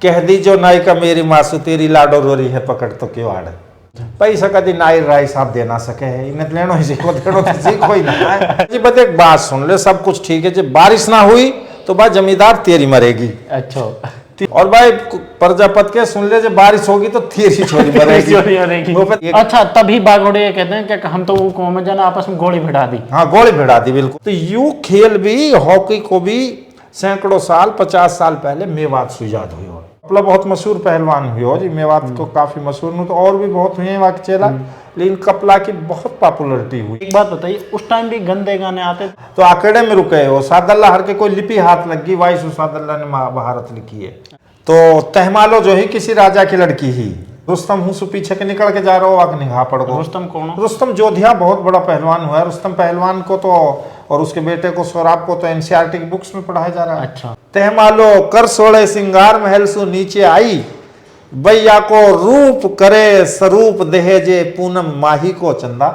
कह दी जो नायिका मेरी मासू तेरी लाडो रोरी है पकड़ तो क्यों आड़। पैसा कभी नाई राय साहब दे ना सके है इन्हें लेनो ही सीखो देनो तो सीखो ही ना है जी। बस एक बात सुन ले, सब कुछ ठीक है, जब बारिश ना हुई तो भाई जमींदार तेरी मरेगी। अच्छा। और भाई प्रजापत के सुन ले, जब बारिश होगी तो तेरी छोरी मरेगी। अच्छा, तभी बागोड़े ये कहते हैं कि हम तो वो कौम जन आपस में गोली भिड़ा दी। हाँ, गोली भिड़ा दी बिल्कुल। तो यू खेल भी, हॉकी को भी सैकड़ों साल 50 साल पहले मेवात से इजाद हुई हो। मतलब बहुत मशहूर पहलवान हुई हो जी, मेवात को काफी मशहूर हूँ, तो और भी बहुत हुए हैं वहाँ के चेला, लेकिन कपला की बहुत पॉपुलरिटी हुई। एक बात बताइए, उस टाइम भी गंदे गाने आते तो आंकड़े में रुके हो। सादल्ला हर के कोई लिपि हाथ लग गई, वाइस सादल्ला ने महाभारत लिखी है। तो तहमालो जो ही किसी राजा की लड़की ही, रुस्तम हूँ सु पीछे के निकल के जा रहा हो आग निगाह पड़ गो। रुस्तम कौन? रुस्तम जोधिया बहुत बड़ा पहलवान हुआ है। रुस्तम पहलवान को तो और उसके बेटे को सोराब को तो एनसीईआरटी की बुक्स में पढ़ाया जा रहा है। अच्छा। तहमालो कर सोड़े सिंगार महल सु नीचे आई, बैया को रूप करे स्वरूप देहे पूनम माही को चंदा।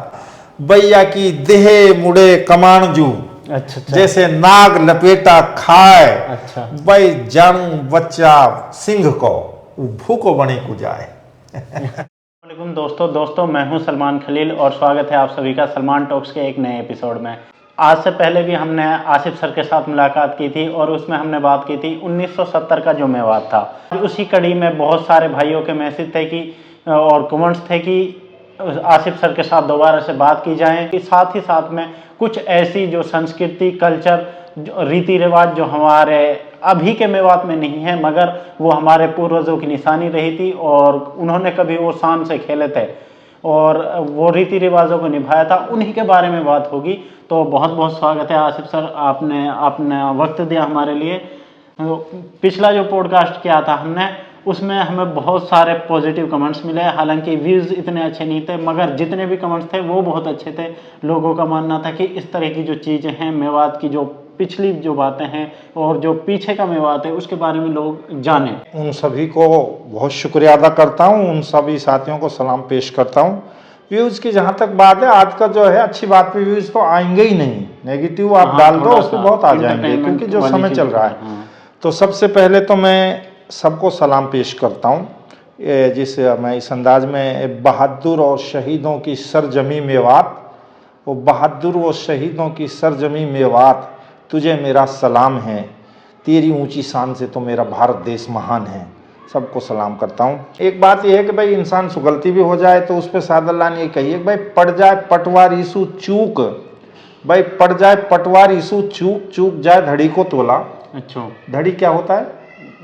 बैया की देहे मुड़े कमाणजू, अच्छा। जैसे नाग लपेटा खाए। अच्छा। भाई जानू बच्चा सिंह को भूखो बने को जाए। वालेकुम दोस्तों, मैं हूं सलमान खलील और स्वागत है आप सभी का सलमान टॉक्स के एक नए एपिसोड में। आज से पहले भी हमने आसिफ सर के साथ मुलाकात की थी और उसमें हमने बात की थी 1970 का जो मेवात था। उसी कड़ी में बहुत सारे भाइयों के मैसेज थे कि और कमेंट्स थे कि आसिफ सर के साथ दोबारा से बात की जाए। साथ ही साथ में कुछ ऐसी जो संस्कृति, कल्चर, रीति रिवाज जो हमारे अभी के मेवात में नहीं है मगर वो हमारे पूर्वजों की निशानी रही थी और उन्होंने कभी वो शान से खेले थे और वो रीति रिवाजों को निभाया था, उन्हीं के बारे में बात होगी। तो बहुत बहुत स्वागत है आसिफ सर, आपने वक्त दिया हमारे लिए। पिछला जो पॉडकास्ट किया था हमने, उसमें हमें बहुत सारे पॉजिटिव कमेंट्स मिले। हालांकि व्यूज़ इतने अच्छे नहीं थे मगर जितने भी कमेंट्स थे वो बहुत अच्छे थे। लोगों का मानना था कि इस तरह की जो चीज़ें हैं, मेवात की जो पिछली जो बातें हैं और जो पीछे का मेवात है उसके बारे में लोग जाने। उन सभी को बहुत शुक्रिया अदा करता हूँ, उन सभी साथियों को सलाम पेश करता हूँ। व्यूज़ की जहाँ तक बात है, आज का जो है अच्छी बात पे व्यूज़ तो आएंगे ही नहीं, नेगेटिव आप डाल दो उस पर बहुत आ जाएंगे क्योंकि जो समय चल रहा है। तो सबसे पहले तो मैं सबको सलाम पेश करता हूँ, जिसे मैं इस अंदाज में बहादुर और शहीदों की सरजमी मेवात, वो बहादुर व शहीदों की सरजमी मेवात, तुझे मेरा सलाम है, तेरी ऊंची शान से तो मेरा भारत देश महान है। सबको सलाम करता हूँ। एक बात यह है कि भाई इंसान से गलती भी हो जाए तो उस पर सादल्ला ने कही है भाई पड़ जाए पटवार ईसु चूक, भाई पड़ जाए पटवार ईसु चूक, चूक जाए धड़ी को तोला। अच्छा, धड़ी क्या होता है?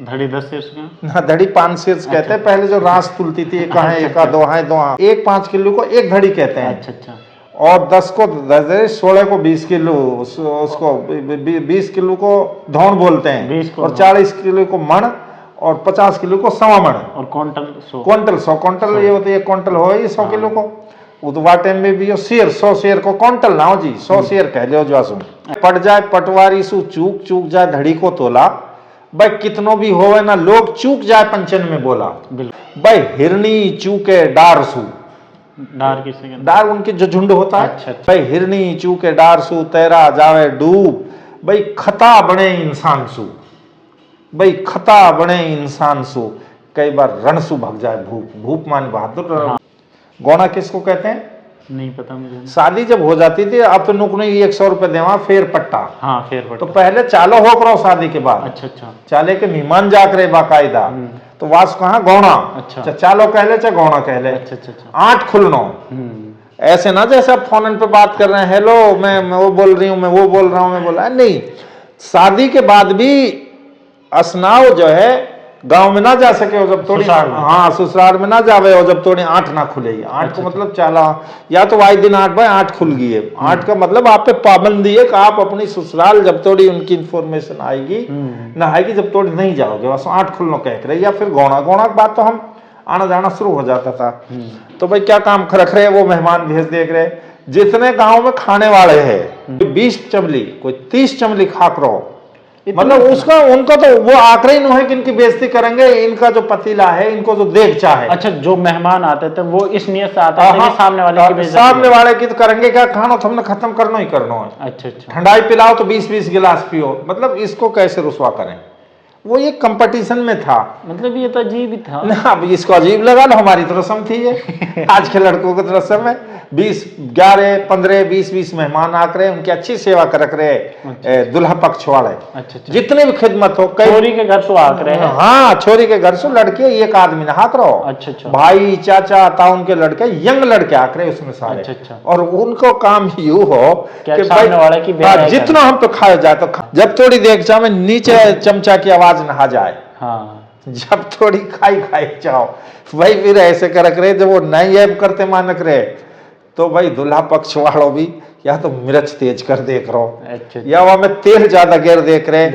धड़ी 10 शीर्ष का, धड़ी 5 शीर्ष कहते हैं। पहले जो रास तुलती थी, एक है एक दो है दो, एक 5 किलो को एक धड़ी कहते हैं। अच्छा। और 10 को 16 को 20 किलो, उसको 20 किलो को धौण बोलते हैं, और 40 किलो को मण और 50 किलो को सवा मण, और क्विंटल 100 क्विंटल ये होती है। क्विंटल हो ये 100 किलो को, उतवा टाइम में भी शेर 100 शेर को क्विंटल ना हो जी, 100 शेर कह लो जो सुन। पड़ जाए पटवारी सु चूक, चूक जाए धड़ी को तोला, भाई कितनों भी होवे ना लोग चूक जाए पंचन में बोला। भाई हिरनी चूके डार सु, डार किससे कहते? डार उनके जो झुंड होता है। अच्छा। भाई हिरनी चूके डार सु तेरा जावे डूब, भाई खता बने इंसान सु, भाई खता बने इंसान सु, कई बार रण सु भग जाए भूप, भूप मान बहादुर। हाँ। गौना किसको कहते हैं? नहीं पता मुझे। शादी जब हो जाती थी अब तो नुकने 100 रुपए देवा फेर पट्टा। हाँ, फेर पट्टा। तो पहले चालो हो करो शादी के बाद। अच्छा। चाले के मेहमान जा करे बाकायदा, तो वास कहा गौना। अच्छा। चालो कह ले चाहे गौना कह ले। अच्छा। 8 खुलनो, ऐसे ना जैसे आप फोन पे बात कर रहे हैं, हेलो मैं वो बोल रही हूँ, मैं वो बोल रहा हूँ, मैं बोल रहा नहीं। शादी के बाद भी स्नाव जो है गांव में ना जा सके हो जब थोड़ी, हाँ ससुराल में ना जावे हो जब थोड़ी 8 ना खुलेगी। 8 को मतलब चाला, या तो वाई दिन 8 भाई 8 खुल गई है। 8 का मतलब आप पे पाबंदी है कि आप अपनी ससुराल जब थोड़ी उनकी इंफॉर्मेशन आएगी ना आएगी, जब थोड़ी नहीं जाओगे बस 8 खुलनो कह रहे। या फिर गौना की बात तो हम आना जाना शुरू हो जाता था। तो भाई क्या काम रख रहे वो मेहमान भेज देख रहे। जितने गाँव में खाने वाले है 20 चमली, कोई 30 चमली खाक रहो, मतलब उसका उनको तो वो आंकड़े ही नहीं है कि इनकी बेइज्जती करेंगे, इनका जो पतीला है इनको जो देखचा है। अच्छा, जो मेहमान आते थे वो इस नियत से आते थे कि सामने वाले की तो करेंगे क्या, खाना तो हमने खत्म करना ही करना है। अच्छा। ठंडाई पिलाओ तो 20-20 गिलास पियो, मतलब इसको कैसे रुसवा करें। वो एक कंपटीशन में था। मतलब ये तो अजीब ही था ना, अब इसको अजीब लगा लो, हमारी तो रस्म थी ये। आज के लड़कों की तो रस्म है। 11, 15, 20 मेहमान आकर उनकी अच्छी सेवा कर रहे, दुल्हा पक्ष वाले। अच्छा। जितने भी खिदमत हो, छोरी के घर से आकर रहे हैं। हाँ, छोरी के घर से लड़के एक आदमी ना हाथ रहो। अच्छा। भाई, चाचा, ताऊ के लड़के, यंग लड़के आकर उसमें सारे। अच्छा। और उनको काम यूं हो कि भाई जितना हम तो खाया जाए तो जब थोड़ी देख में नीचे चमचा की आवाज ना आ जाए, जब थोड़ी खाई जाओ भाई, फिर ऐसे कर रहे जब वो नहीं ऐब करते मानक रहे तो भाई दुल्हा पक्ष वालों भी या तो मिर्च तेज कर देख रहो। अच्छा। या वहां में तेल ज्यादा गिर देख रहे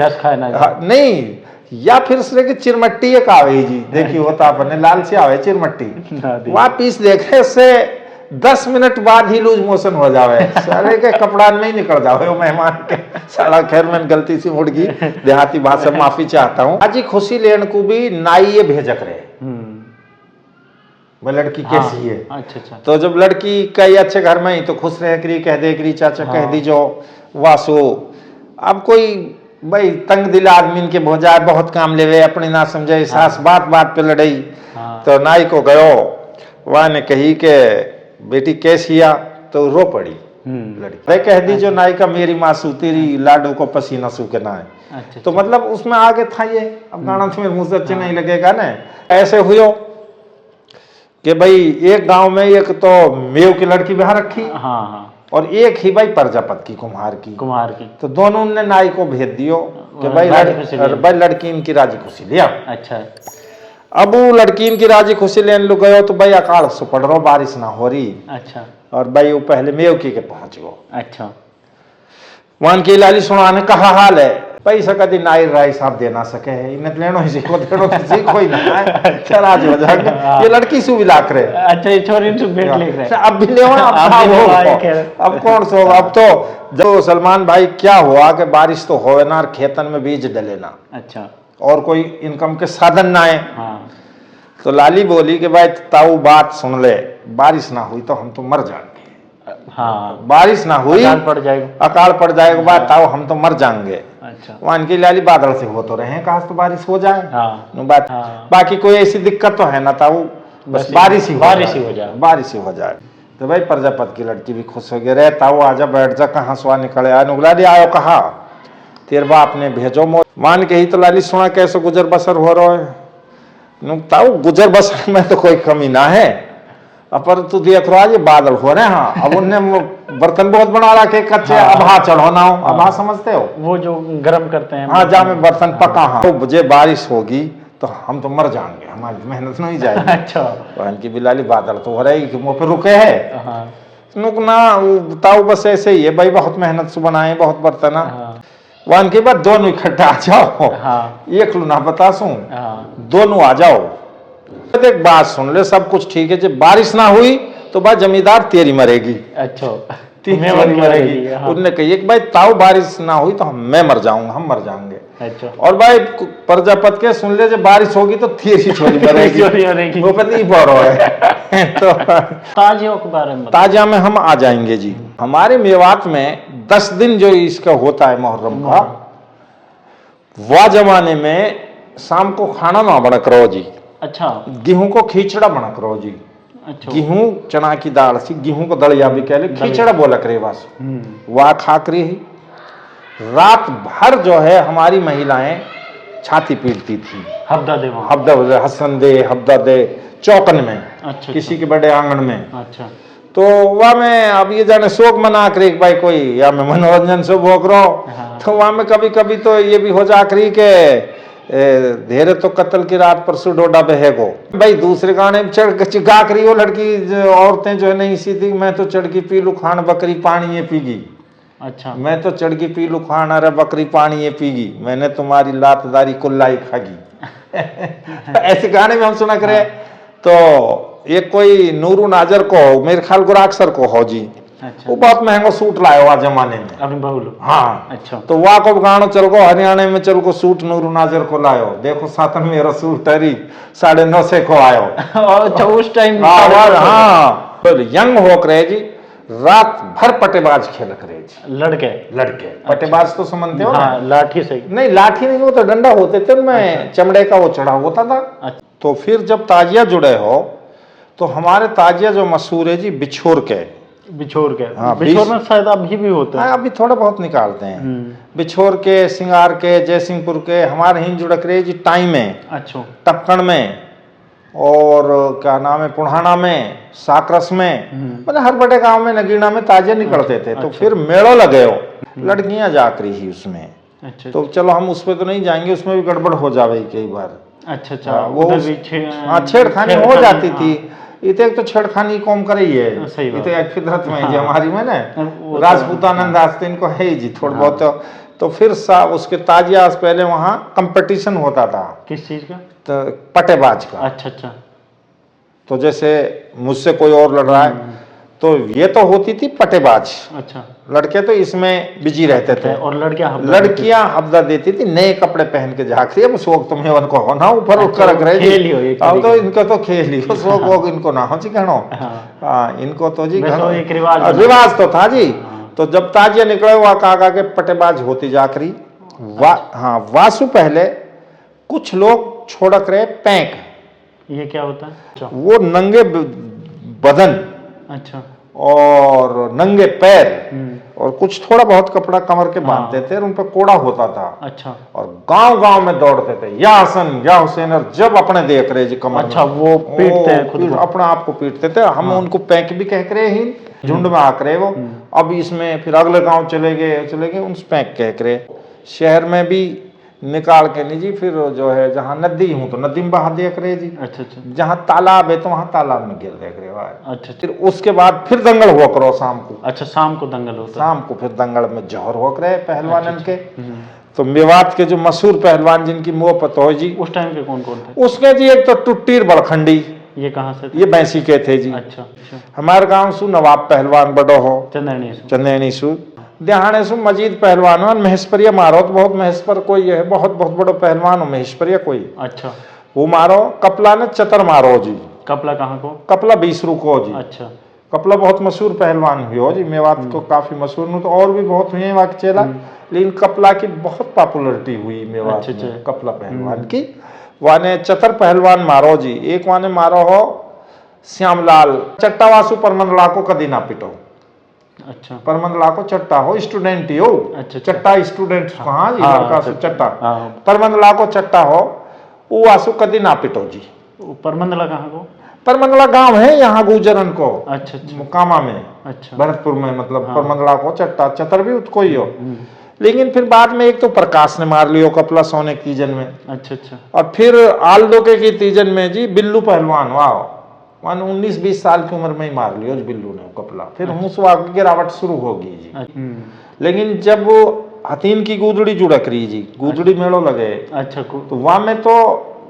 नहीं, या फिर उसने की चिरमट्टी एक आवे जी, देखी होता अपने लाल से आवे चिरमट्टी, वहां पीस देख रहे, उससे 10 मिनट बाद ही लूज मोशन हो जावे, सारे के कपड़ा नहीं निकल जावे वो मेहमान के। साला खैर मैंने गलती से मुड़ गई, देहाती भाषा माफी चाहता हूँ। आज खुशी लेने को भी नाई ये भेजक रहे, वह लड़की कैसी है। अच्छा। तो जब लड़की कई अच्छे घर में ही तो खुश रह करी, कह दे करी चाचा कह दीजो वासो। अब कोई भाई तंग दिल आदमी के हो जाए, बहुत काम लेवे, अपने ना समझे, सास बात पे लड़ई। तो नाई को गयो, वह ने कही के बेटी कैसी आ, तो रो पड़ी लड़की। कह दी जो नाई का मेरी मासू तेरी लाडो को पसीना सूखे ना है। अच्छा। तो मतलब उसमें आगे था ये, अब गाना तो मेरे मुंह से अच्छे नहीं लगेगा ना। ऐसे हुई कि भाई एक गांव में एक तो मेव की लड़की ब्याह रखी, और एक ही भाई प्रजापत की कुम्हार की। तो दोनों ने नाई को भेज दियो कि भाई लड़की इनकी राजी खुशी लिया। अच्छा। अब वो लड़की इनकी राजी खुशी लेने लो गयो तो भाई अकाल से पड़ रहा, बारिश ना हो रही। अच्छा। और भाई वो पहले मेवकी के पहुंच गो। अच्छा। वहां की लाली सुनाने कहा हाल है, पैसा कभी नाई राय साहब दे ना सके है, इन्हें लेनो ही सीखो ही ना है। अच्छा। राजी हो जाएगा, ये लड़की सु भी लाख रहे। अच्छा, ये छोरी से भेंट ले रहे, अब भी ले अब कौन सो। अब तो जब सलमान भाई क्या हुआ कि बारिश तो होवे ना, खेतन में बीज डले ना। अच्छा। और कोई इनकम के साधन ना है। तो लाली बोली कि भाई ताऊ बात सुन ले, बारिश ना हुई तो हम तो मर जाएंगे। बारिश ना हुई अकाल पड़ जाएगा बात ताऊ हम तो मर जाएंगे। अच्छा। वहां की लाली बादल से हो तो रहे हैं, कहा तो बारिश हो जाए। बात बाकी कोई ऐसी दिक्कत तो है ना ताऊ, बस बारिश ही हो जाए। तो भाई प्रजापत की लड़की भी खुश हो गई, रे ताऊ आजा बैठ जा, कहाँ सुहा निकले लाली आयो कहा तेरे बाप ने भेजो मान के ही। तो लाली सुना कैसे गुजर बसर हो रहा है, ताऊ गुजर बसर में तो कोई कमी ना है, पर तू देख रहा है ये बादल हो रहे हैं। हाँ, अब उनने बर्तन बहुत बना रखे कच्चे, अब हाँ चढ़ो ना हो, अब हाँ समझते हो वो जो गर्म करते हैं। हाँ, जा में बर्तन पका। हाँ, तो मुझे बारिश होगी तो हम तो मर जाएंगे, हमारी मेहनत नहीं जाएगी। अच्छा। की बिलाली बादल तो हो रही कि मुँह पे रुके है ना, ताऊ बस ऐसे ही है भाई, बहुत मेहनत से बनाए बहुत बर्तन। वन के बाद दोनों इकट्ठा आ जाओ। एक लू ना बता सू, दोनों आ जाओ। एक बात सुन ले, सब कुछ ठीक है, जब बारिश ना हुई तो भाई जमींदार तेरी मरेगी। अच्छा, मरेगी। उनने कही कि भाई ताऊ बारिश ना हुई तो मैं मर जाऊंगा, हम मर जाएंगे। अच्छा। और भाई प्रजापत के सुन ले, जब बारिश होगी तो तेरी छोरी मरेगी। वो पता ही पड़ रहा है। तो ताजियों के बारे में, ताजिया में हम आ जाएंगे जी। हमारे मेवात में 10 दिन जो इसका होता है मुहर्रम का, वह जमाने में शाम को खाना ना बना करो जी। अच्छा। गेहूं को खिचड़ा बना करो जी। अच्छा। गेहूं चना की दाल से, गेहूं को दलिया भी कह ले, खिचड़ा बोला करे बस। वह खाकरी ही रात भर जो है हमारी महिलाएं छाती पीटती थी, हब्दा दे चौकन में। अच्छा। किसी के बड़े आंगन में। अच्छा। तो वह में अब ये जाने शोक मना कर भाई कोई या में मनोरंजन से भोग रहो। तो वहां में कभी कभी तो ये भी हो जा करी के धेरे तो कत्ल की रात परसों डोडा बहेगो, भाई दूसरे गाने में चढ़ के गा करी वो लड़की औरतें जो है नहीं सीधी, मैं तो चढ़ की पी लू खान बकरी पानी ये पीगी। अच्छा। मैं तो चढ़ की पी लू खान अरे बकरी पानी ये पीगी, मैंने तुम्हारी लातदारी कुल्लाई खागी। ऐसे गाने में हम सुना करे। तो एक कोई नूरू नाजर को, मेरे ख्याल गुराक्सर को हो जी। अच्छा। वो बहुत महंगा सूट लाया हुआ जमाने में अभी बहुल। हाँ। अच्छा। तो वह को गानो चल गो हरियाणा में चल गो सूट नूरू नाजर को लायो, देखो सातन मेरा सूट हरी 950 को आयो। अच्छा, उस टाइम। हाँ, यंग हो करे जी, रात भर पटेबाज खेल करे जी। लड़के लड़के पटेबाज तो समझते हो ना? हाँ, लाठी से नहीं, लाठी नहीं, वो तो डंडा होते थे में चमड़े का वो चढ़ा होता था। तो फिर जब ताजिया जुड़े हो तो हमारे ताजिया जो मशहूर है जी बिछोर के। बिछोर के? हाँ, बिछोर में शायद अभी भी होते हैं। हाँ, अभी थोड़ा बहुत निकालते हैं। बिछोर के, सिंगार के, जयसिंहपुर के, हमारे हिंद जुड़क रहे जी टाई में, अच्छा, टक्कड़ में, और क्या नाम है पुढ़ाना में, साकरस में, मतलब हर बड़े गांव में नगीना में ताजिया निकलते थे। तो फिर मेड़ो लगे हो, लड़कियां जाकरी ही उसमें। अच्छा, तो चलो हम उस पर तो नहीं जाएंगे, उसमें भी गड़बड़ हो जावे कई बार। अच्छा, वो उधर भी छेड़खानी हो जाती थी। इतने तो छेड़खानी कौम करे ही है, सही बात। इतने एक फितरत में जी हमारी में ना वो तो- राजपूतानंद आस्ते इनको है ही जी थोड़ा बहुत। तो फिर उसके ताजिया से पहले वहाँ कंपटीशन होता था। किस चीज का? तो पटेबाज का। अच्छा, अच्छा, तो जैसे मुझसे कोई और लड़ रहा है तो ये तो होती थी पटेबाज। अच्छा, लड़के तो इसमें बिजी रहते थे और लड़कियां हफ्ता देती थी, नए कपड़े पहन के जाती है। शौक तुम्हें उनको हो ना ऊपर उठ कर रख रहे जी। अब तो इनको तो खेल ही शौक वोक इनको ना हो जी कहनो। हाँ, इनको तो जी एक रिवाज तो था जी। तो जब ताजिया निकले हुआ काका के पटेबाज होती जाकरी। हाँ, वासु पहले कुछ लोग छोड़क रहे पैंक। ये क्या होता है? वो नंगे बदन, अच्छा, और नंगे पैर, और कुछ थोड़ा बहुत कपड़ा कमर के बांधते थे और उन पर कोड़ा होता था। अच्छा, और गांव गांव में दौड़ते थे, या हसन या हुसैन, और जब अपने देख रहे जी कमर अच्छा, में, वो पीटते हैं खुद को? अपने आप को पीटते थे। हम उनको पैंक भी कह रहे ही, झुंड में आकर रहे वो। अब इसमें फिर अगले गांव चले गए उन पैंक कह रहे। शहर में भी निकाल के नहीं जी, फिर जो है जहाँ नदी हूँ तो नदी में बहा देख रहे जी। अच्छा, अच्छा, जहाँ तालाब है तो वहाँ तालाब में गिर देख रहे भाई। अच्छा, फिर उसके बाद फिर दंगल हुआ करो शाम को। अच्छा, शाम को दंगल होता है? शाम को फिर दंगल में जौहर हो रहे पहलवानन के। तो मेवात के जो मशहूर पहलवान जिनकी मुँह पतो है जी, उस टाइम के कौन कौन थे? उसके जी एक तो टुट्टीर बड़खंडी। ये कहाँ से थे? ये बैंसी के थे जी। अच्छा, अच्छा, हमारे गांव सु नवाब पहलवान बड़ो हो, चंदेनी सु देहाने सु मजीद पहलवान, महेशपरिया मारो तो बहुत महेशपर कोई है, बहुत बहुत बड़ो पहलवान हो महेशपरिया कोई। अच्छा, वो मारो। कपला ने चतर मारो जी। कपला कहाँ को? कपला 20 को जी। अच्छा, कपला बहुत मशहूर पहलवान हुई हो जी, मेवात तो काफी मशहूर हूँ, तो और भी बहुत हुए वाक चेला, लेकिन कपला की बहुत पॉपुलरिटी हुई मेवात में, कपला पहलवान की। वाने चतर पहलवान मारो जी। एक वाने मारो हो श्यामलाल चट्टावासु परमंडला को कदी ना पिटो। अच्छा, परमंडला को चट्टा हो, स्टूडेंट ही हो। अच्छा, चट्टा स्टूडेंट कहाँ जी, लड़का से चट्टा। हाँ, परमंडला को चट्टा हो, वो आसु कदी ना पिटो जी। परमंडला कहाँ को? परमंडला गांव है यहाँ गुजरन को। अच्छा, अच्छा, कामा में, अच्छा, भरतपुर में, मतलब परमंडला को चट्टा, चतर भी उसको ही हो। लेकिन फिर बाद में एक तो प्रकाश ने मार लियो कपला सोने की तीजन में। अच्छा, अच्छा, और फिर आलदोके की तीजन में जी बिल्लू पहलवान, वाह, 19-20 साल की उम्र में ही मार लियो बिल्लू ने कपला। फिर हुसवा की गिरावट शुरू होगी जी। लेकिन जब वो हतीन की गुदड़ी जुड़क रही जी, गुदड़ी मेड़ो लगे, अच्छा, तो वहां में तो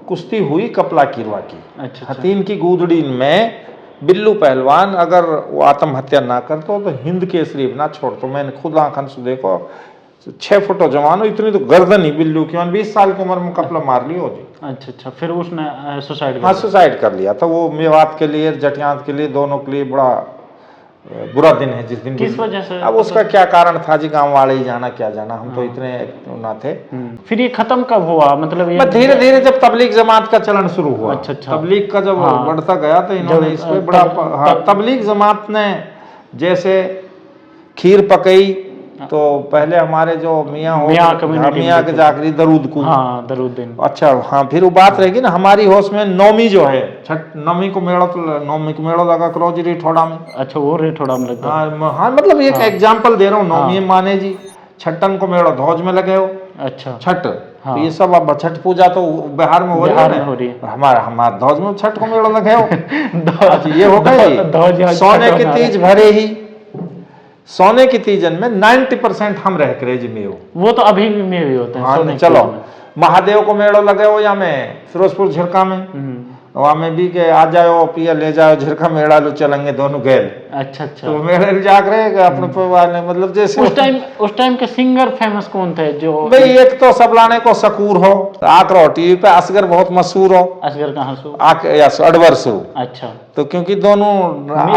कुश्ती हुई कपला किरवा की। अच्छा, हतीन की गुदड़ी में बिल्लू पहलवान अगर वो आत्महत्या ना करतो तो हिंद केसरी ना छोड़तो। मैंने खुद आंखन से देखो, 6 फुट जवान हो, इतनी तो गर्दन ही बिल्लू की, 20 साल की उम्र में कपला मार लियो जी। अच्छा, अच्छा, फिर उसने सुसाइड? हाँ, सुसाइड कर लिया था। वो मेवात के लिए, जटियात के लिए, दोनों के लिए बड़ा बुरा दिन है जिस दिन। किस वजह से? अब उसका क्या कारण था जी, गांव वाले ही जाना, क्या जाना, हम तो इतने ना थे। फिर ये खत्म कब हुआ? मतलब ये धीरे धीरे जब तबलीग जमात का चलन शुरू हुआ। अच्छा, अच्छा, तबलीग का जब बढ़ता गया तो इन्होंने इस पे बड़ा, तबलीग जमात ने जैसे खीर पकई तो पहले हमारे जो मियाँ के जाकरी दरूद को, हाँ, दरूद दिन। अच्छा, हाँ, फिर वो बात रहेगी ना हमारी होश में नौमी जो है, नौमी को मेड़ो, तो नौमी को मेड़ो लगा करो जी रिठोड़ा में। अच्छा, वो रिठोड़ा में लगता है? हाँ, मतलब एक एग्जाम्पल दे रहा हूँ। नौमी माने जी छठन को मेड़ो ध्वज में लगे हो। अच्छा, छठ, तो ये सब अब छठ पूजा तो बिहार में हो रही है, हमारा ध्वज में छठ को मेड़ो लगे हो। ये हो गए सोने की तीज भरे ही। सोने की तीजन में 90% हम रह करे जी मेव। वो तो अभी भी मेव होते हैं। हाँ, चलो महादेव को मेड़ो लगे हो या में फिरोजपुर झिरका में, वहाँ में भी के आ जाओ पिया ले जाओ झिरका मेड़ा लो चलेंगे दोनों गैल। अच्छा अच्छा। तो मेड़े जाग रहे अपने परिवार ने, मतलब जैसे उस टाइम के सिंगर फेमस कौन थे जो? भाई एक तो सबलाने को सकूर हो, आकर टीवी पे असगर बहुत मशहूर हो। असगर कहाँ सो? अडवर सो। अच्छा। तो क्योंकि दोनों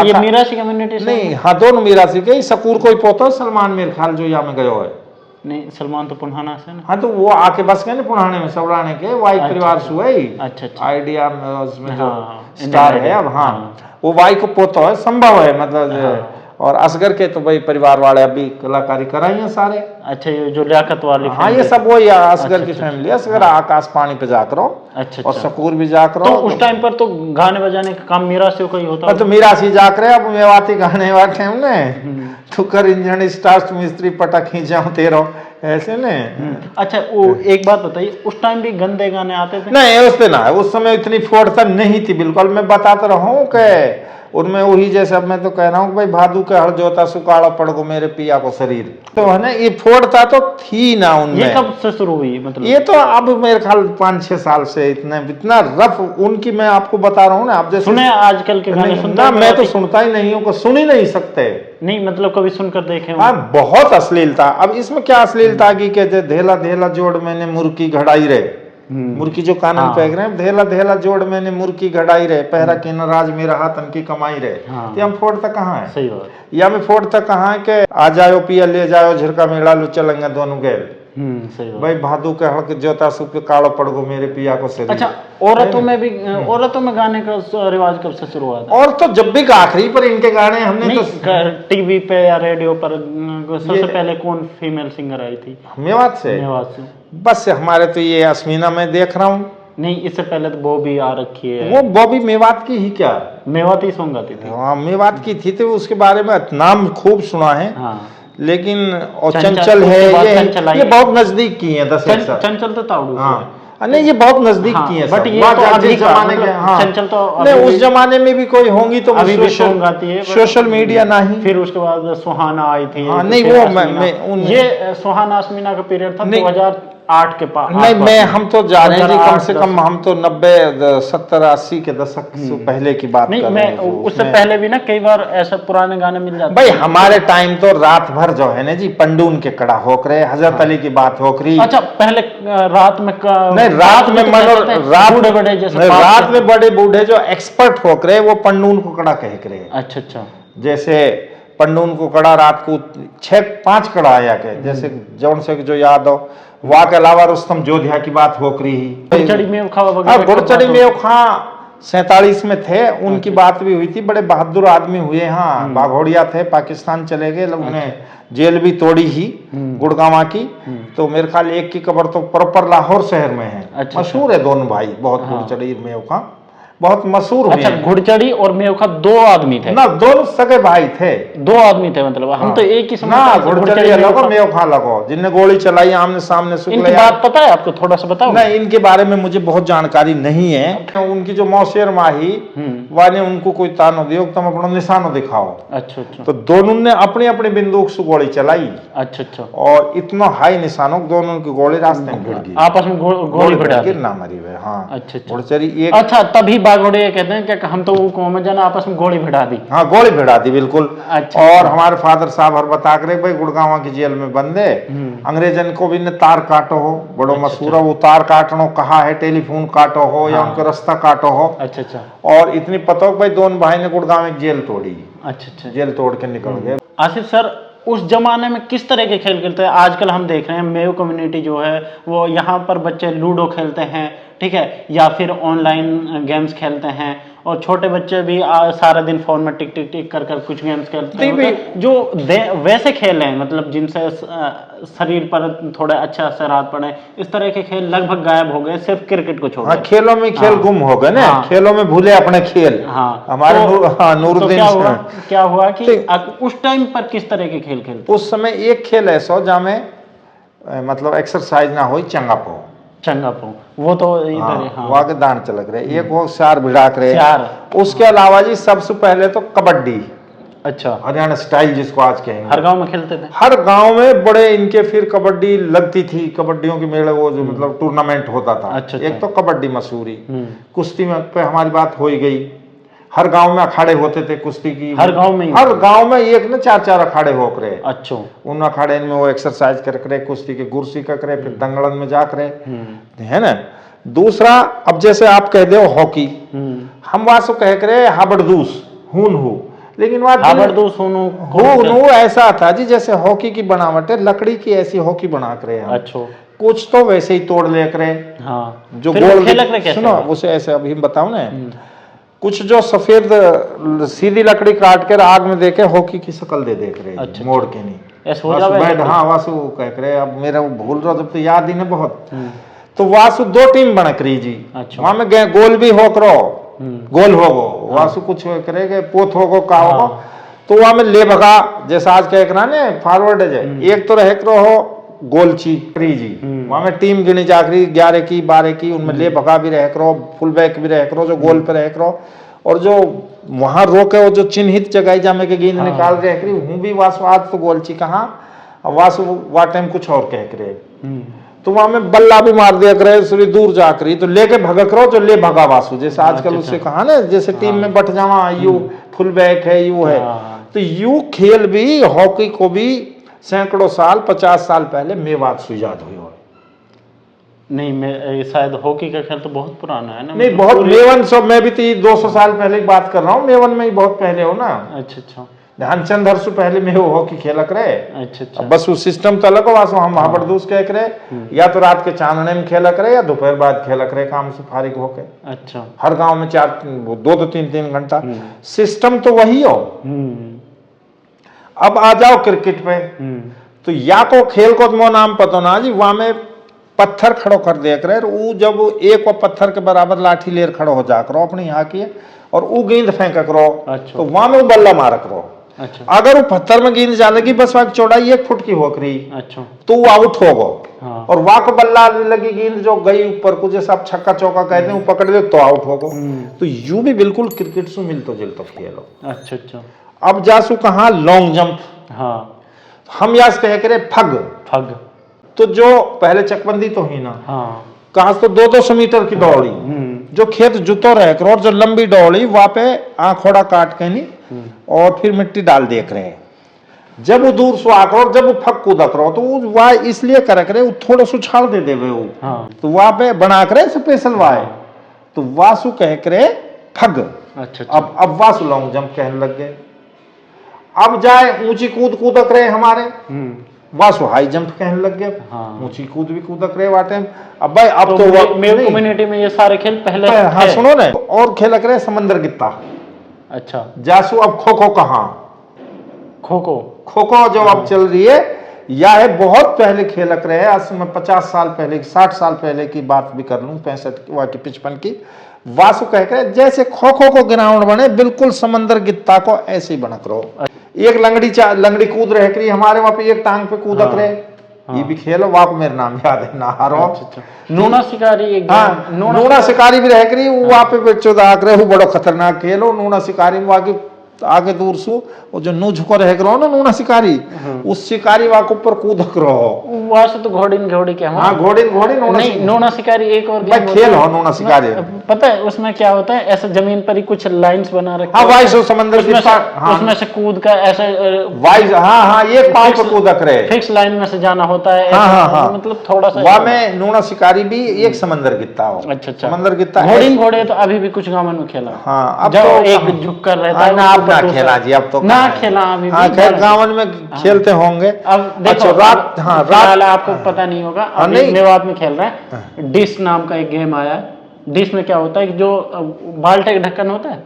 ये मीरासी कम्युनिटी से नहीं, हाँ दोनों मीरासी के। सकूर कोई पोतो सलमान मेरे ख्याल जो यहाँ में गयो है। नहीं, सलमान तो पुन्हाना से ना। हाँ तो वो आके बस गए ना पुराने में सबलाने के, वाई परिवार से हुए। अच्छा अच्छा। आइडिया में उसमें जो हाँ, स्टार है अब, हाँ वो वाई को पोतो है, संभव है मतलब। और असगर के तो भाई परिवार वाले अभी कलाकारी कराई है सारे। अच्छा, ये जो लियाकत वाली। हाँ ये सब वही असगर की फैमिली। असगर आकाश पानी पे जाकर हो। अच्छा। और सकूर भी जाकर हो। तो उस टाइम पर तो गाने बजाने का काम मीरासियों का ही होता है। तो मीरासी जाकर अब मेवाती गाने वाले हमने तू कर इंजन स्टार्ट मिस्त्री पटा खींचाऊं तेरो ऐसे ने। अच्छा, वो एक बात बताइए, उस टाइम भी गंदे गाने आते थे? नहीं उस पे ना, उस समय इतनी फोड़ता नहीं थी बिल्कुल। मैं बताता रहा हूँ कि उनमें वही जैसे अब मैं तो कह रहा हूँ भाई भादू के हर जोता सुकाड़ा पड़ गो मेरे पिया को शरीर, तो है ना ये फोड़ता तो थी ना उनमें। ये कब से शुरू हुई मतलब? ये तो अब मेरे ख्याल 5-6 साल से इतना रफ उनकी मैं आपको बता रहा हूँ ना। आप जैसे सुने आजकल के गाने सुनते ना, मैं तो सुनता ही नहीं हूँ, सुन ही नहीं सकते। नहीं मतलब कभी सुनकर देखे? हाँ बहुत अश्लीलता। अब इसमें क्या अश्लीलता की कहते धेला धेला जोड़ मैंने मुर्की घड़ाई रे, मुर्की जो कानन फेंक रहे हैं, धेला धेला जोड़ मैंने मुर्की घड़ाई रे, पहरा के नाराज मेरा हाथ की कमाई रे। ये हम फोड़ता कहाँ है? सही बात। या मैं फोड़ता कहाँ है कि आ जाओ पिया ले जाओ झिरका मेला लो चलेंगे दोनों गैल। सही बात। भाई भादू के हड़क जोता सुप के कालो पड़ गो मेरे पिया को शरीर। अच्छा, औरतों में भी, औरतों में गाने का रिवाज कब से शुरू हुआ था? और तो जब भी आखिरी पर इनके गाने हमने नहीं, तो टीवी पे या रेडियो पर सबसे पहले कौन फीमेल सिंगर आई थी? मेवात से। मेवात से। बस हमारे तो ये अस्मीना मैं देख रहा हूँ। नहीं, इससे पहले तो बॉबी आ रखी है। वो बॉबी मेवात की ही क्या? मेवात ही सॉन्ग गाती थी। हाँ मेवात की थी, तो उसके बारे में नाम खूब सुना है। हाँ। लेकिन और चंचल है ये बहुत नजदीक की है। 10 चंचल तो ताउडू। हाँ नहीं ये बहुत नजदीक की है। बट ये तो अभी जमाने के। हाँ चंचल तो नहीं उस जमाने में भी कोई होंगी तो अभी भी सॉन्ग गाती है। सोशल मीडिया नहीं। फिर उसके बाद सुहाना आई थी। हाँ नहीं वो ये सुहाना अस्मीना का पीरियड था 2008 के पास। नहीं हम तो जा रहे हैं जी, कम से कम हम तो 90 70 80 के दशक से पहले की बात कर रहे हैं। उससे पहले भी ना कई बार ऐसे पुराने गाने मिल जाते भाई हमारे टाइम तो रात भर जो है ना जी पंडून के कड़ा होक रहे, हजरत अली की बात होक रही। अच्छा, पहले रात में नहीं रात में रात में बड़े बूढ़े जो एक्सपर्ट होक रहे वो पंडून को कड़ा कह रहे। अच्छा अच्छा। जैसे पंडून को कड़ा रात को 6-5 कड़ा आया के, जैसे जौन से जो याद हो। वहाँ के अलावा रुस्तम जोधिया की बात हो रही। गुड़चड़ी मेव खा 47 में थे, उनकी बात भी हुई थी। बड़े बहादुर आदमी हुए। हाँ बाघोड़िया थे, पाकिस्तान चले गए, उन्हें जेल भी तोड़ी ही गुड़गांव की। तो मेरे ख्याल एक की कब्र तो प्रॉपर लाहौर शहर में है। मशहूर है दोनों भाई बहुत। गुड़चड़ी मेव खा बहुत मशहूर। अच्छा, घुड़चड़ी और मेवखा 2 आदमी थे ना, दोनों सगे भाई थे। 2 आदमी थे मतलब। हम तो एक ही ना घुड़चड़ी अलग हो मेवखा लगो, जिनने गोली चलाई आमने सामने। इनकी बात पता है आपको? थोड़ा सा बताओ। नहीं इनके बारे में मुझे बहुत जानकारी नहीं है। उनकी जो मौसेर माही वाने उनको कोई तानो दियो तुम अपना निशानो दिखाओ। अच्छा अच्छा। तो दोनों ने अपनी अपनी बंदूक से गोली चलाई। अच्छा अच्छा। और इतना हाई निशानों दोनों की गोली रास्ते में गिर गई, आपस में गोली भिड़ा गिरना मरी हुए। हाँ अच्छा अच्छा। घुड़चड़ी एक। अच्छा, तभी बागोड़े कहते हैं कि हम तो वो कौम जना आपस में गोली भिड़ा दी। हाँ गोली भिड़ा दी बिल्कुल। अच्छा। और हमारे फादर साहब हर बता करे भाई गुड़गांव की जेल में बंदे अंग्रेजन को भी ने तार काटो हो, बड़ो मशहूर है वो तार काटनो कहा है, टेलीफोन काटो हो या उनका रास्ता काटो हो। अच्छा अच्छा। और इतनी पता भाई दोनों भाई ने गुड़गांव में जेल तोड़ी। अच्छा अच्छा। जेल तोड़ के निकल गए। आसिफ सर, उस जमाने में किस तरह के खेल खेलते हैं? आजकल हम देख रहे हैं मेव कम्युनिटी जो है वो यहाँ पर बच्चे लूडो खेलते हैं, ठीक है, या फिर ऑनलाइन गेम्स खेलते हैं। और छोटे बच्चे भी सारा दिन फोन में टिक टिक टिक कर कुछ गेम्स खेलते हैं जो वैसे खेल हैं मतलब जिनसे शरीर पर थोड़े अच्छे असरात पड़े। इस तरह के खेल लगभग गायब हो गए, सिर्फ क्रिकेट को छोड़। हाँ खेलों में खेल गुम हो गए ना। खेलों में भूले अपने खेल। हाँ हमारे नूरुद्दीन क्या हुआ कि उस टाइम पर किस तरह के खेल खेलते? उस समय एक खेल ऐसा जहाँ में मतलब एक्सरसाइज ना हो, चंगापो वो तो इधर है। हाँ। वहाँ के दान चलक रहे। एक वो सार भिड़ाक रहे। सार। उसके अलावा जी सबसे पहले तो कबड्डी। अच्छा, हरियाणा स्टाइल जिसको आज कहेंगे। हर गांव में खेलते थे? हर गांव में बड़े इनके फिर कबड्डी लगती थी, कबड्डियों की मेले, वो जो मतलब टूर्नामेंट होता था। अच्छा, एक तो कबड्डी मशहूरी, हम्म, कुश्ती में पे हमारी बात हो ही गई। हर गांव में अखाड़े होते थे कुश्ती की, हर गांव में ही? हर गांव में एक न 4-4 अखाड़े हो करे। अच्छा, उन अखाड़े में वो एक्सरसाइज कर करे, कुश्ती के गुर सीखा करे, फिर दंगलन में जा करे, है ना। दूसरा, अब जैसे आप कह दो हॉकी, हम वासु कह करे हाबड़दूस हून हो, लेकिन हाबड़दूस हून ऐसा था जी जैसे हॉकी की बनावट है, लकड़ी की ऐसी हॉकी बना करे हम। अच्छा, कुछ तो वैसे ही तोड़ ले करे, हाँ, जो फिर गोल खेलक रहे कैसे? सुनो उसे ऐसे अभी हम बताऊं ना, कुछ जो सफेद सीधी लकड़ी काट कर आग में देके हॉकी की शक्ल दे देख रहे, अच्छा, मोड़ के नहीं ऐसे हो जावे? हाँ वासु कह रहे, अब मेरा भूल रहा जब तो याद ही ना बहुत। तो वासु 2 टीम बना करी जी। अच्छा, वहां में गोल भी हो करो, गोल होगो वासु कुछ करेगे, पोत होगो का होगो, तो वहां में ले भगा, जैसा आज कह रहा ने फॉरवर्ड है, एक तो रह करो हो गोलची जी, वहां में टीम गिनी जाकरी 11 की 12 की, उनमें ले भगा भी रह करो, फुल बैक भी रह करो, जो गोल पे रह करो, और जो वहां रोके वो जो चिन्हित जगह जामे के गेंद निकाल रहे करी, हूं भी वासु आज तो गोलची कहा, वासु वा टाइम कुछ और कह करे, तो वहां में बल्ला भी मार दिया करे, थोड़ी दूर जा करी, तो लेके भगक रहो, जो ले भगा वासु, जैसे आजकल उससे कहा ना, जैसे टीम में but Java, you full back है, यू है, तो यू खेल भी हॉकी को भी सैकड़ों साल 50 साल पहले मेवात से याद हुई हो। नहीं, मैं शायद हॉकी का खेल तो बहुत पुराना है ना? नहीं, बहुत मेवन सब, मैं भी तो 200 साल पहले की बात कर रहा हूँ, मेवन में ही बहुत पहले हो ना। अच्छा अच्छा, ध्यानचंद हर से पहले में वो हॉकी खेलक रहे। अच्छा अच्छा, बस वो सिस्टम तो अलग हो, वासो हम हाबड़दूस कह करे, या तो रात के चांदने में खेलक रहे, या दोपहर बाद खेलक रहे काम से फारिग होके। अच्छा, हर गांव में 2-3 घंटा सिस्टम तो वही हो। अब आ जाओ क्रिकेट पे, तो या को खेल को तो नाम पता ना जी, वहां में पत्थर खड़ो कर दिया करे, वो जब एक वो पत्थर के बराबर लाठी लेर खड़ो हो जा करो अपनी यहाँ की, और वो गेंद फेंक करो। अच्छा, तो वहां में वो बल्ला मार करो। अच्छा, अगर वो पत्थर में गेंद जा लगी, बस वहां की चौड़ाई 1 फुट की हो करी, अच्छा, तो वो आउट होगो। हाँ, और वहां को बल्ला लगी गेंद जो गई ऊपर को, जैसे आप छक्का चौका कहते हैं, वो पकड़ ले तो आउट होगो। तो यू भी बिल्कुल क्रिकेट से मिलतो जुलतो खेलो। अच्छा अच्छा, अब जासू कहा लॉन्ग जंप, हाँ, हम याद कह करे फग, फग, तो जो पहले चकबंदी तो ही ना, हाँ, कहा तो 200 मीटर की दौड़ी, जो खेत जुतो रह कर, और जो लंबी दौड़ी वहां पे आंखोड़ा काट के नहीं, और फिर मिट्टी डाल देख रहे हैं, जब वो दूर से आकर, और जब वो फक कूदा करो, तो वह इसलिए कर करे, वो थोड़ा सा उछाल दे देवे वो, हाँ, तो वहां पे बना करे स्पेशल वाय, तो वासु कह करे फग। अच्छा, अब वासु लॉन्ग जंप कहने लग गए। अब जाए ऊंची कूद कूदक रहे हमारे, वासु हाई जंप कहने लग गए, ऊंची कूद भी कूदक रहे वाटे। अब भाई अब तो मेरे कम्युनिटी में ये सारे खेल पहले हाँ सुनो ना, और खेलक रहे समंदर गित्ता। अच्छा, जासू अब खो खो कहाँ, खो खो जो अब चल रही है, या है बहुत पहले खेलक रहे, आज मैं 50 साल पहले 60 साल पहले की बात भी कर लूं, 65 की 55 की। वासु कह के जैसे खो खो को ग्राउंड बने, बिल्कुल समंदर गित्ता को ऐसे ही बनक रहो। एक लंगड़ी कूद रहे करी हमारे वहां पे, एक टांग पे कूदक रहे, ये भी खेलो। वाप मेरा नाम याद है ना, हारो नूना शिकारी, एक नूना शिकारी भी रह करी, वहां पे बच्चों दाग रहे, वो बड़ो खतरनाक खेलो नूना शिकारी में। वहां आगे दूर सो वो जो नू झुको रह करो ना नूना शिकारी, उस शिकारी वाक ऊपर कूदक रहो। वहां से तो घोड़ी के हम, हाँ घोड़ी नूना शिकारी एक और खेल हो नूना शिकारी। पता है उसमें क्या होता है, ऐसे जमीन पर ही कुछ लाइंस बना रखे, हाँ वाइस समंदर उसमें से कूद का ऐसे वाइस, हाँ एक पांव पे कूदक रहे, फिक्स लाइन में से जाना होता है। हाँ मतलब थोड़ा सा वहां में नूना शिकारी भी एक समंदर गित्ता हो। अच्छा, समंदर गित्ता घोड़े तो अभी भी कुछ गांव में खेला। हाँ अब तो एक झुक कर रहता है ना खेला जी, अब तो ना खेला अभी। हाँ खैर गाँव में खेलते होंगे। अब देखो रात आपको पता नहीं होगा, अभी मेवात में खेल रहे हैं, डिश नाम का एक गेम आया। डिश में क्या होता है कि जो बाल्टे का ढक्कन होता है,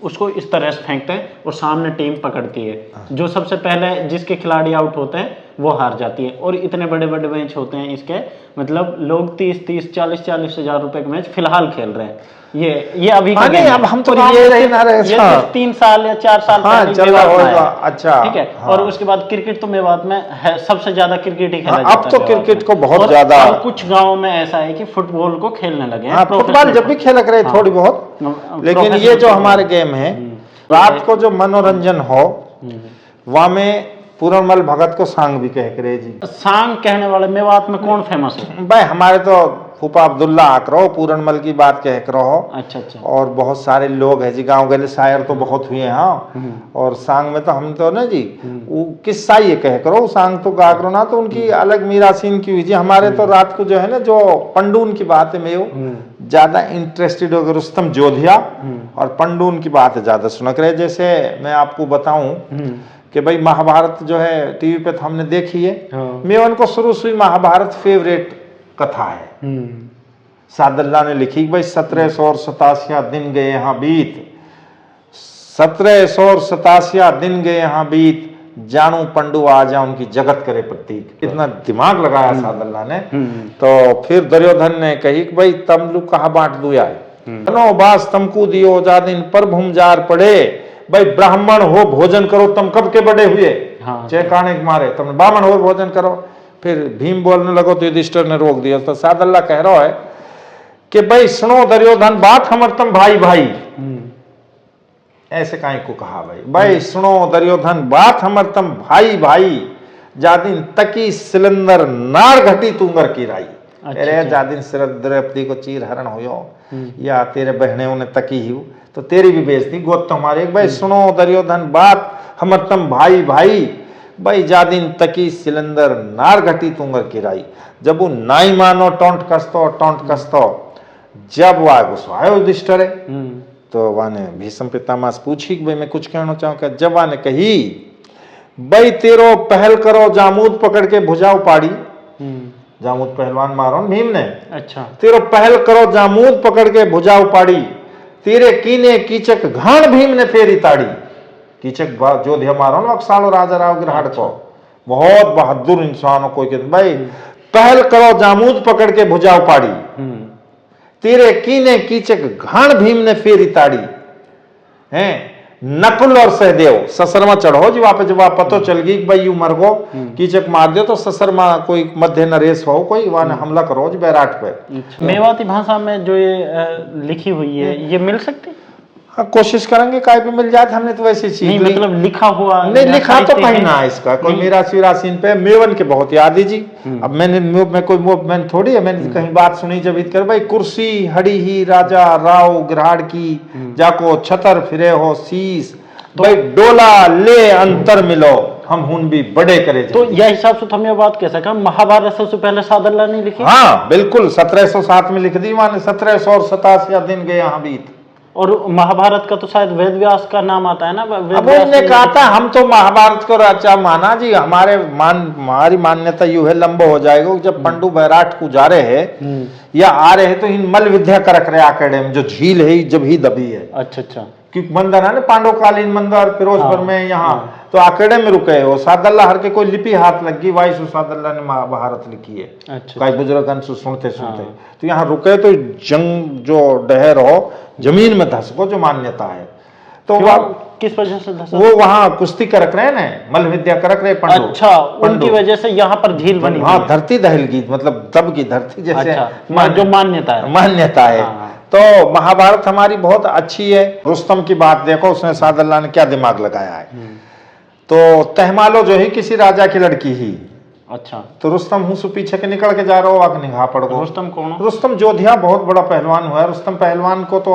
उसको इस तरह से फेंकते हैं और सामने टीम पकड़ती है। जो सबसे पहले जिसके खिलाड़ी आउट होते हैं वो हार जाती है। और इतने बड़े बड़े मैच होते हैं इसके, मतलब लोग 30 40 हजार रुपए के मैच फिलहाल खेल रहे हैं। ये अभी का नहीं, अब हम तो ये रहे ना रहे, ये 3 साल या 4 साल पहले मेवात में आया। अच्छा ठीक है। और उसके बाद क्रिकेट तो मेवात में है, सबसे ज्यादा क्रिकेट ही खेला जाता है। अब तो क्रिकेट को बहुत ज्यादा, कुछ गाँव में ऐसा है कि फुटबॉल को खेलने लगे हैं। फुटबॉल जब भी खेल रहे थोड़ी बहुत, लेकिन ये जो हमारे गेम है रात को जो मनोरंजन हो वहाँ में पूरनमल भगत को सांग भी कह करे जी। सांग कहने वाले मेवात में कौन फेमस है? भाई हमारे तो फूफा अब्दुल्ला आकरो पूरनमल की बात कह करो हो। अच्छा अच्छा। और बहुत सारे लोग हैं जी, गांव गले शायर तो बहुत हुए हैं। हाँ, और सांग में तो हम तो ना जी वो किस्सा ये कह करो, सांग तो गा करो ना, तो उनकी अलग मीरासीन की हुई जी। हमारे तो रात को जो है ना जो पंडून की बात है में ज्यादा इंटरेस्टेड हो गए, रुस्तम जोधिया और पंडून की बात ज्यादा सुनक रहे। जैसे मैं आपको बताऊं कि भाई महाभारत जो है टीवी पे तो हमने देखी है। मैं उनको शुरू से महाभारत फेवरेट कथा है। सादल्ला ने लिखी भाई 1787 दिन गए यहाँ बीत, 1787 दिन गए यहाँ बीत, जानू पंडू आ जा उनकी जगत करे प्रतीक। इतना दिमाग लगाया सादल्ला ने। तो फिर दुर्योधन ने कही कि भाई तम लोग कहा बांट दुया है, बास तमकू दियो जा दिन पर भूमजार पड़े, भाई ब्राह्मण हो भोजन करो तम कब के बड़े हुए। हाँ, चेकाने के मारे तुम ब्राह्मण हो भोजन करो। फिर भीम बोलने लगो तो युधिष्ठिर ने रोक दिया। तो सादल्ला कह रहा है कि भाई सुनो दुर्योधन बात हमर तम भाई भाई, ऐसे काहे को कहा भाई सुनो दुर्योधन बात हमर तम भाई भाई, जादिन तकी सिलेंडर नार घटी तुंगर की राई। अरे जादिन द्रौपदी को चीर हरण हो या तेरे बहने ने तकी ही तो तेरी भी बेइज्जती गोद तुम्हारे। भाई सुनो दुर्योधन बात हमर तम भाई भाई, भाई जादिन तकी सिलेंडर नार घटी तुंगर की राई। जब वो नाई मानो टोंट कस्तो जब वह गुस्सा आयो युधिष्ठिर तो वाने भीष्म पितामह से पूछी कि भाई मैं कुछ कहना चाहूँ। जब वाने कही भाई तेरो पहल करो जामूद पकड़ के भुजाओ पाड़ी, जामूद पहलवान मारो भीम ने। अच्छा, तेरो पहल करो जामूद पकड़ के भुजाओ पाड़ी, तेरे कीने कीचक घाण भीम ने फेरी ताड़ी। कीचक जोधिया मारो ना अक्सालो राजा राव गिरहाड़ को, बहुत बहादुर इंसान कोई कहते भाई पहल करो जामूद पकड़ के भुजाओ पाड़ी, तेरे कीने कीचक घाण भीम ने फेरी ताड़ी। हैं नकुल और सहदेव ससर में चढ़ो जी वापस, जब आप पतो चल गई भाई यू मर गो कीचक मार दियो तो ससर में कोई मध्य नरेश हो कोई वहां हमला करो जी बैराट पे। मेवाती भाषा में जो ये लिखी हुई है ये मिल सकती? हाँ, कोशिश करेंगे काय पे मिल जाए। हमने तो वैसे चीज नहीं मतलब लिखा हुआ नहीं, लिखा तो कहीं ना इसका कोई मीरासीन पे मेवन के बहुत याद है जी। अब मैंने थोड़ी है, मैंने कहीं बात सुनी जब इत कर भाई कुर्सी हड़ी ही राजा राव गिरहाड़ की, जाको छतर फिरे हो शीस, भाई डोला ले अंतर मिलो हम हुन भी बड़े करे। तो यह हिसाब से हम ये बात कह सका महाभारत सबसे पहले सादल्ला ने लिखी। हाँ बिल्कुल 1707 में लिख दी माने 1787 दिन गए यहाँ बीत। और महाभारत का तो शायद वेद व्यास का नाम आता है ना। अब उन्होंने कहा था हम तो महाभारत को रचा माना जी, हमारी मान्यता यू है लंबो हो जाएगा। जब पंडू बैराट को जा रहे हैं या आ रहे हैं तो इन मल विद्या करक रहे आकेडमी जो झील है जब ही दबी है। अच्छा अच्छा, क्योंकि मंदिर है ना पांडवकालीन मंदिर फिरोजपुर में यहाँ तो आकेडे में रुके हो। सादल्ला हर के कोई लिपि हाथ लग गई वाई सु सादल्ला ने महाभारत लिखी है। अच्छा, कई बुजुर्ग सुनते तो यहाँ रुके तो जंग जो डहर हो जमीन में धस को जो मान्यता है। तो वह किस वजह से धसा? वो वहाँ कुश्ती करक रहे ना मल विद्या करक रहे पंडू। अच्छा, उनकी वजह से यहाँ पर झील बनी। हाँ, धरती दहलगी मतलब दब की धरती जैसे। अच्छा, जो मान्यता है। तो महाभारत हमारी बहुत अच्छी है। रुस्तम की बात देखो उसने सादल्ला ने क्या दिमाग लगाया है। तो तहमालो जो है किसी राजा की लड़की ही। अच्छा, तो रुस्तम हूँ पीछे के निकल के जा रहा हो आग निगाह पड़ गो। रुस्तम कौन? रुस्तम जोधिया बहुत बड़ा पहलवान हुआ है। रुस्तम पहलवान को तो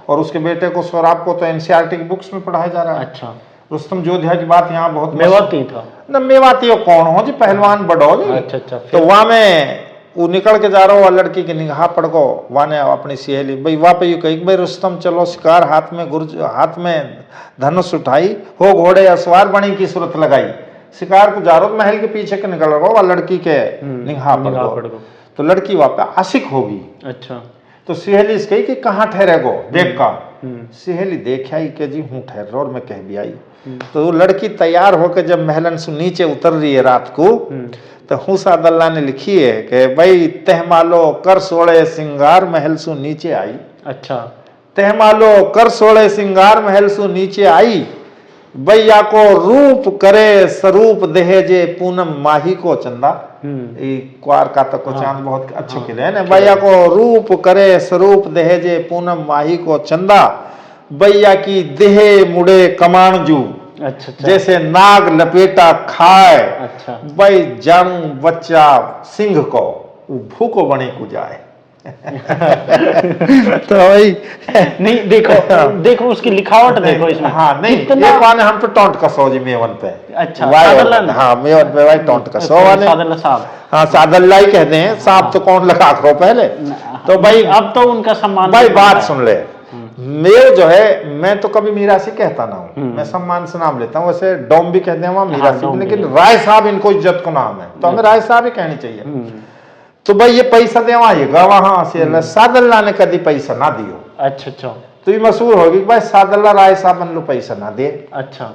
और उसके बेटे को सौराब को तो एनसीईआरटी की बुक्स में पढ़ाया जा रहा है। अच्छा, रुस्तम जोधिया की बात यहाँ बहुत मेवाती था न, मेवाती कौन हो जी पहलवान बड़ो जी। अच्छा, तो वहां में वो निकल के जा रहा हो लड़की की निगाह पड़ गो। वाने अपनी सहेली भाई वहां पे कही भाई रुस्तम चलो शिकार, हाथ में धनुष उठाई हो घोड़े असवार बनी की सूरत लगाई, शिकार को जा रहा महल के पीछे के निकल रहा हो लड़की के निगाह पड़ गो। तो लड़की वहां पे आशिक होगी। अच्छा, तो सहेली से कही कि कहाँ ठहरे गो देख का। सहेली देख आई कि जी हूँ ठहर और मैं कह भी आई। तो वो लड़की तैयार होकर जब महलन से नीचे उतर रही है रात को तो हूँ सादल्ला ने लिखी है कि भाई तहमालो कर सोड़े सिंगार महल सु नीचे आई। अच्छा, तहमालो कर सोड़े सिंगार महल सु नीचे आई, भैया को रूप करे स्वरूप दहेजे पूनम माही को चंदा। क्वार का तक को चांद बहुत अच्छे खिले है ना। भैया को रूप करे स्वरूप दहेजे पूनम माही को चंदा, भैया की देहे मुड़े कमाणजू, अच्छा अच्छा जैसे नाग लपेटा खाए, अच्छा भाई जंग बच्चा सिंह को भूको बने को जाए। तो भाई नहीं देखो देखो उसकी लिखावट देखो इसमें। हाँ नहीं, कितना एक वाने हम पे टोंट कसो जी मेवन पे। अच्छा वाई सादल्ला ने? हाँ मेवन पे भाई टोंट कसो वाने। सादल्ला साहब। हाँ सादल्ला ही कहते हैं, साहब तो कौन लगा करो पहले। तो भाई अब तो उनका सम्मान भाई करना बात है। सुन ले, मेव जो है, मैं तो कभी मीरासी कहता ना हूँ, मैं सम्मान से नाम लेता हूँ। वैसे डोम भी कहते हैं वहाँ मीरासी, डोम भी। लेकिन राय साहब इनको इज्जत को नाम है, तो हमें राय साहब ही कहनी चाहिए। तो भाई ये पैसा दे वहां से सादल्ला ने कभी पैसा ना दियो। अच्छा अच्छा तो ये मशहूर होगी कि भाई सादल्ला राय साहब मन लो पैसा ना दे। अच्छा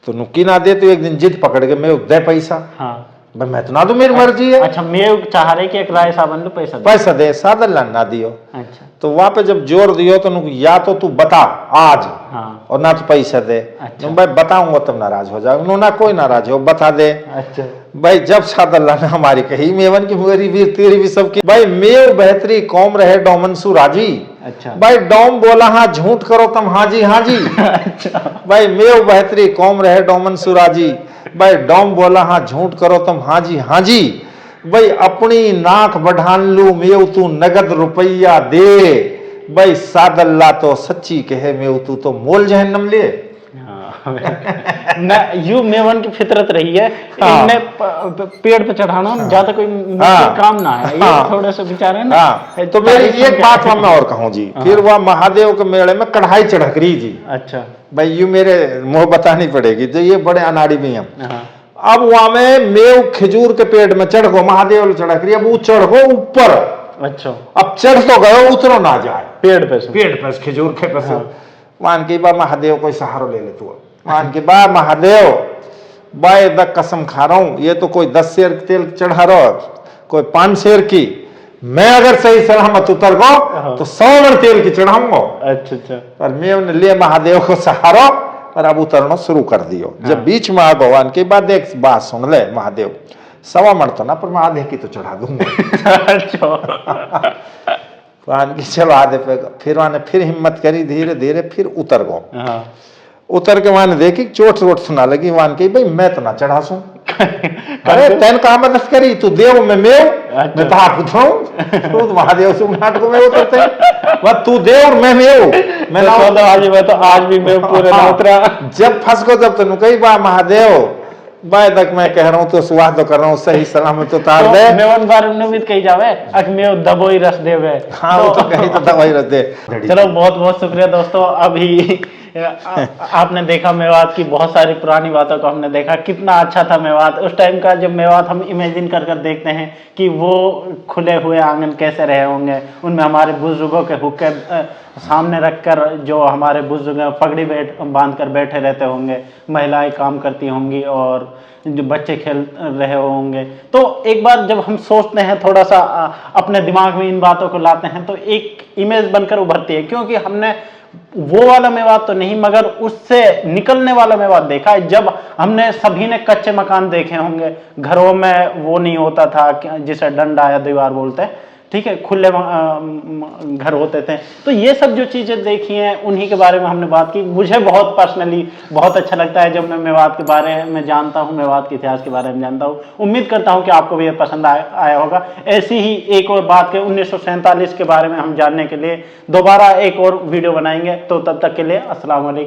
तो नुक्की ना दे, तो एक दिन जिद पकड़ के मैं दे पैसा। हाँ भाई मैं तो ना दूं, मेरी मर्जी है। अच्छा मैं चाह रहे कि एक राय साहब ने पैसा दे। पैसा दे, सादल्ला ना दियो। अच्छा तो वहां पे जब जोर दियो तो या तो तू बता आज, हाँ और ना तो पैसा दे। अच्छा। भाई बताऊंगा तब नाराज हो जाओ। उन्होंने कोई नाराज हो, बता दे। अच्छा भाई जब सादल्ला ने हमारी कही, मेवन की मेरी भी तेरी भी सबकी, भाई मेव बेहतरी कौम रहे डोमनसू राजी। अच्छा भाई डोम बोला हाँ झूठ करो तुम हाजी हाजी। अच्छा भाई मेव बेहतरी कौम रहे डोमनसू राजी। भाई डोम बोला हाँ झूठ करो तुम हाजी हाजी। भाई अपनी नाक बढ़ान लू मेव तू नगद रुपया दे। भाई सादल्ला तो सच्ची कहे मेव तू तो मोल जहन्नम ले। ना यू मेवन की फितरत रही है। हाँ। इनमें पेड़ पे चढ़ाना ज्यादा कोई मुश्किल हाँ। काम ना है। ये हाँ। थोड़े से बेचारे ना। हाँ, तो मेरी एक बात मैं और कहूँ जी, फिर वह महादेव के मेले में कढ़ाई चढ़क रही जी। अच्छा भाई यू मेरे मुंह बतानी पड़ेगी, तो ये बड़े अनाड़ी भी हैं। हाँ अब वहां में मेव खजूर के पेड़ में चढ़ गो, महादेव चढ़क रही, अब वो चढ़ गो ऊपर। अच्छा अब चढ़ तो गयो, उतरो ना जाए पेड़ पे से। पेड़ पे खजूर के पे से। मान के बा महादेव कोई सहारो ले ले तू। मान के बा महादेव, बाय द कसम खा रहा हूं, ये तो कोई 10 शेर तेल चढ़ा रहा, कोई 5 शेर की। मैं अगर सही सलामत उतर गो तो 100 मन तेल की चढ़ाऊंगा। अच्छा अच्छा पर मेव ने ले महादेव को सहारो और अब उतरना शुरू कर दियो। जब बीच में आ भगवान की बात, देख बात सुन ले महादेव, 1.25 मन तो ना, पर मैं आधे की तो चढ़ा दूंगा। अच्छा वान की चलो आधे पे, फिर वाने फिर हिम्मत करी, धीरे धीरे फिर उतर गो। हाँ उतर के वाने देखी चोट वोट सुना लगी, वान की भाई मैं तो ना चढ़ा सू। अरे तैन कहा मदद करी, तू देव मैं मेव, मैं तो हाथ उठाऊं। तो महादेव से नाटकों में उतरते, वह तू देव और मैं मेव, मैं ना तो आज भी मैं पूरे ना उतरा। जब फंस गो तब तेन कही बा महादेव, बाय तक मैं कह रहा हूँ तो सुहा तो कर रहा हूँ, सही सलामत उतार दे। मेवन बार में भी कही जावे अक में दबो ही रस देवे। हाँ वो तो कही तो दवाई रस दे। चलो बहुत बहुत शुक्रिया दोस्तों। अभी आपने देखा मेवात की बहुत सारी पुरानी बातों को हमने देखा, कितना अच्छा था मेवात उस टाइम का। जब मेवात हम इमेजिन कर कर देखते हैं कि वो खुले हुए आंगन कैसे रहे होंगे, उनमें हमारे बुजुर्गों के हुक्के सामने रखकर जो हमारे बुजुर्ग पगड़ी बांध कर बैठे रहते होंगे, महिलाएं काम करती होंगी और जो बच्चे खेल रहे होंगे। तो एक बार जब हम सोचते हैं, थोड़ा सा अपने दिमाग में इन बातों को लाते हैं, तो एक इमेज बनकर उभरती है। क्योंकि हमने वो वाला मेवात तो नहीं, मगर उससे निकलने वाला मेवात देखा है। जब हमने सभी ने कच्चे मकान देखे होंगे, घरों में वो नहीं होता था जिसे डंडा या दीवार बोलते हैं, ठीक है, खुले घर होते थे। तो ये सब जो चीजें देखी हैं, उन्हीं के बारे में हमने बात की। मुझे बहुत पर्सनली बहुत अच्छा लगता है जब मैं मेवात के बारे में जानता हूँ, मेवात के इतिहास के बारे में जानता हूँ। उम्मीद करता हूँ कि आपको भी ये पसंद आया होगा। ऐसी ही एक और बात के 1947 के बारे में हम जानने के लिए दोबारा एक और वीडियो बनाएंगे। तो तब तक के लिए अस्सलाम वालेकुम।